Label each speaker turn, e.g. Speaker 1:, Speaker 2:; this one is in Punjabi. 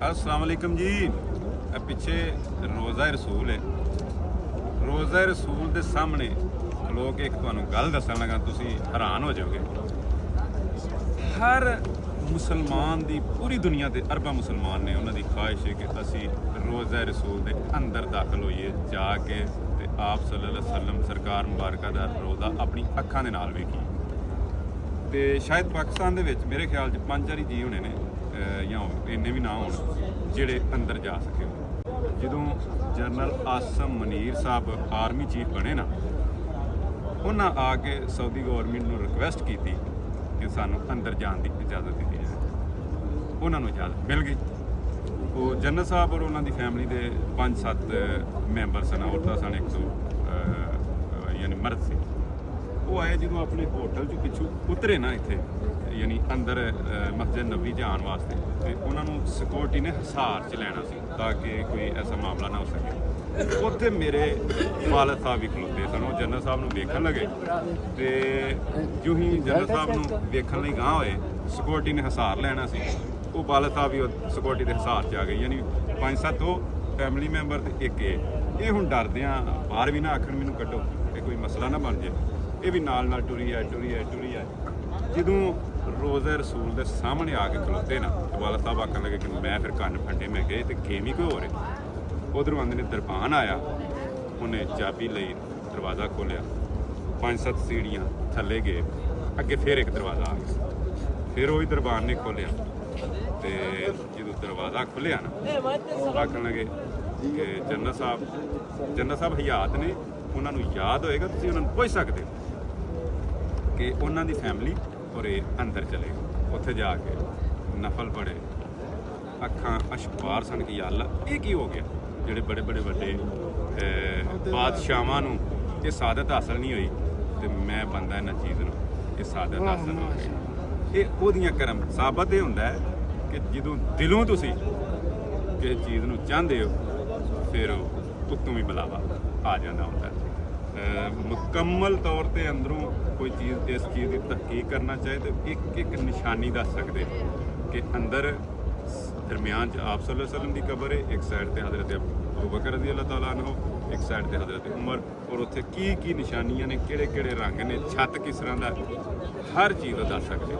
Speaker 1: अस्सलाम वालेकुम जी। पिछे रोज़ा रसूल है। रोज़ा रसूल के सामने खलो के एक तुहानू गल दसन लगा, तुसी हैरान हो जाओगे। हर मुसलमान दी पूरी दुनिया के अरबा मुसलमान ने उन्होंने ख्वाहिश है कि असी रोज़ा रसूल के अंदर दाखिल होइए जाके ते आप सल्लल्लाहु अलैहि वसल्लम सरकार मुबारक दा रोज़ा अपनी अखां दे नाल वेखीए। ते शायद पाकिस्तान दे विच मेरे ख्याल च 5-4 जी होने ने या इन्ने भी ना होण ਜਿਹੜੇ ਅੰਦਰ ਜਾ ਸਕੇ। ਜਦੋਂ ਜਨਰਲ ਆਸਮ ਮਨੀਰ ਸਾਹਿਬ ਆਰਮੀ ਚੀਫ ਬਣੇ ਨਾ, ਉਹਨਾਂ ਆ ਕੇ ਸਾਊਦੀ ਗਵਰਨਮੈਂਟ ਨੂੰ ਰਿਕੁਐਸਟ ਕੀਤੀ ਕਿ ਸਾਨੂੰ ਅੰਦਰ ਜਾਣ ਦੀ ਇਜਾਜ਼ਤ ਦਿੱਤੀ ਜਾਵੇ। ਉਹਨਾਂ ਨੂੰ ਇਜਾਜ਼ਤ ਮਿਲ ਗਈ। ਉਹ ਜਨਰਲ ਸਾਹਿਬ ਔਰ ਉਹਨਾਂ ਦੀ ਫੈਮਿਲੀ ਦੇ 5-7 ਮੈਂਬਰ ਸਨ, ਔਰਤਾਂ ਸਨ, 100 ਯਾਨੀ ਮਰਦ ਸੀ। ਉਹ ਆਏ ਜਦੋਂ ਆਪਣੇ ਹੋਟਲ 'ਚ ਪਿੱਛੋਂ ਉਤਰੇ ਨਾ ਇੱਥੇ ਯਾਨੀ ਅੰਦਰ ਮਸਜਿਦ ਨਬੀ 'ਚ ਆਉਣ ਵਾਸਤੇ, ਤੇ ਉਹਨਾਂ ਨੂੰ ਸਿਕਿਉਰਿਟੀ ਨੇ ਹਿਸਾਰ 'ਚ ਲੈਣਾ ਸੀ ਤਾਂ ਕਿ ਕੋਈ ਐਸਾ ਮਾਮਲਾ ਨਾ ਹੋ ਸਕੇ। ਉੱਥੇ ਮੇਰੇ ਵਾਲਦ ਸਾਹਿਬ ਵੀ ਖਲੋਤੇ ਸਨ। ਉਹ ਜਨਰਲ ਸਾਹਿਬ ਨੂੰ ਵੇਖਣ ਲੱਗੇ ਤੇ ਜੋ ਹੀ ਜਨਰਲ ਸਾਹਿਬ ਨੂੰ ਵੇਖਣ ਲਈ ਗਾਂਹ ਹੋਏ, ਸਿਕਿਉਰਿਟੀ ਨੇ ਹਿਸਾਰ ਲੈਣਾ ਸੀ। ਉਹ ਵਾਲਦ ਸਾਹਿਬ ਵੀ ਸਿਕਿਉਰਿਟੀ ਦੇ ਹਿਸਾਰ 'ਚ ਆ ਗਏ, ਯਾਨੀ 5-7 ਉਹ ਫੈਮਿਲੀ ਮੈਂਬਰ ਤੇ ਇੱਕ ਇਹ ਹੁਣ ਡਰਦੇ ਆ ਬਾਹਰ ਵੀ ਨਾ ਆਖਣ ਮੈਨੂੰ ਕੱਢੋ, ਇਹ ਕੋਈ ਮਸਲਾ ਨਾ ਬਣ ਜੇ। ਇਹ ਵੀ ਨਾਲ ਟੁਰੀ ਆਏ। ਜਦੋਂ ਰੋਜ਼ਾ ਰਸੂਲ ਦੇ ਸਾਹਮਣੇ ਆ ਕੇ ਖਲੋਤੇ ਨਾ, ਵਾਲਾ ਸਾਹਿਬ ਆਖਣ ਲੱਗੇ ਕਿ ਮੈਂ ਫਿਰ ਕੰਨ ਫੰਡੇ, ਮੈਂ ਕਿਹਾ ਤੇ ਗੇਮ ਹੀ ਕੋਈ ਹੋ ਰਿਹਾ। ਉਧਰੋਂ ਆਂਦੇ ਨੇ ਦਰਬਾਨ ਆਇਆ, ਉਹਨੇ ਚਾਬੀ ਲਈ, ਦਰਵਾਜ਼ਾ ਖੋਲ੍ਹਿਆ, 5-7 ਸੀੜੀਆਂ ਥੱਲੇ ਗਏ, ਅੱਗੇ ਫਿਰ ਇੱਕ ਦਰਵਾਜ਼ਾ ਆ ਗਿਆ, ਫਿਰ ਉਹੀ ਦਰਬਾਨ ਨੇ ਖੋਲ੍ਹਿਆ। ਤੇ ਜਦੋਂ ਦਰਵਾਜ਼ਾ ਖੁੱਲ੍ਹਿਆ ਨਾ, ਆਖਣ ਲੱਗੇ ਕਿ ਜਨਰਲ ਸਾਹਿਬ ਹਯਾਤ ਨੇ, ਉਹਨਾਂ ਨੂੰ ਯਾਦ ਹੋਏਗਾ, ਤੁਸੀਂ ਉਹਨਾਂ ਨੂੰ ਪੁੱਛ ਸਕਦੇ ਹੋ ਕਿ ਉਹਨਾਂ ਦੀ ਫੈਮਿਲੀ ਔਰ ਇਹ ਅੰਦਰ ਚਲੇ ਗਏ। ਉੱਥੇ ਜਾ ਕੇ ਨਫਲ ਪੜੇ, ਅੱਖਾਂ ਅਸ਼ਬਾਰ ਸਨ ਕਿ ਯਾ ਅੱਲਾ ਇਹ ਕੀ ਹੋ ਗਿਆ। ਜਿਹੜੇ ਬੜੇ ਵੱਡੇ ਬਾਦਸ਼ਾਹਾਂ ਨੂੰ ਇਹ ਸਾਦਤ ਹਾਸਲ ਨਹੀਂ ਹੋਈ, ਤੇ ਮੈਂ ਬੰਦਾ ਇਹਨਾਂ ਚੀਜ਼ ਨੂੰ ਇਹ ਸਾਦਤ ਹਾਸਲ ਹੋ ਗਈ। ਇਹ ਉਹਦੀਆਂ ਕਰਮ ਸਾਬਤ ਇਹ ਹੁੰਦਾ ਹੈ ਕਿ ਜਦੋਂ ਦਿਲੋਂ ਤੁਸੀਂ ਕਿਸੇ ਚੀਜ਼ ਨੂੰ ਚਾਹੁੰਦੇ ਹੋ, ਫਿਰ ਉਹ ਉੱਤੋਂ ਵੀ ਬੁਲਾਵਾ ਆ ਜਾਂਦਾ ਹੁੰਦਾ ਹੈ। ਮੁਕੰਮਲ ਤੌਰ ਤੇ ਅੰਦਰੋਂ ਕੋਈ ਚੀਜ਼ ਇਸ ਚੀਜ਼ ਦੀ ਤਹਕੀਕ ਕਰਨਾ ਚਾਹੇ ਤਾਂ ਇੱਕ ਨਿਸ਼ਾਨੀ ਦੱਸ ਸਕਦੇ ਕਿ ਅੰਦਰ ਦਰਮਿਆਨ 'ਚ ਆਪ ਸੱਲੱਲਾਹੁ ਅਲੈहि ਵਸੱਲਮ ਦੀ ਕਬਰ ਹੈ, ਇੱਕ ਸਾਈਡ ਤੇ ਹਜ਼ਰਤ ਅਬੂ ਬਕਰ ਰਜ਼ੀ ਅੱਲਾਹ ਤਾਲਾ ਅਨਹੂ, ਇੱਕ ਸਾਈਡ ਤੇ ਹਜ਼ਰਤ ਉਮਰ, ਔਰ ਉੱਥੇ ਕੀ ਨਿਸ਼ਾਨੀਆਂ ਨੇ, ਕਿਹੜੇ ਰੰਗ ਨੇ, ਛੱਤ ਕਿਸ ਤਰ੍ਹਾਂ ਦਾ, ਹਰ ਚੀਜ਼ ਦਾ ਦੱਸ ਸਕਦੇ।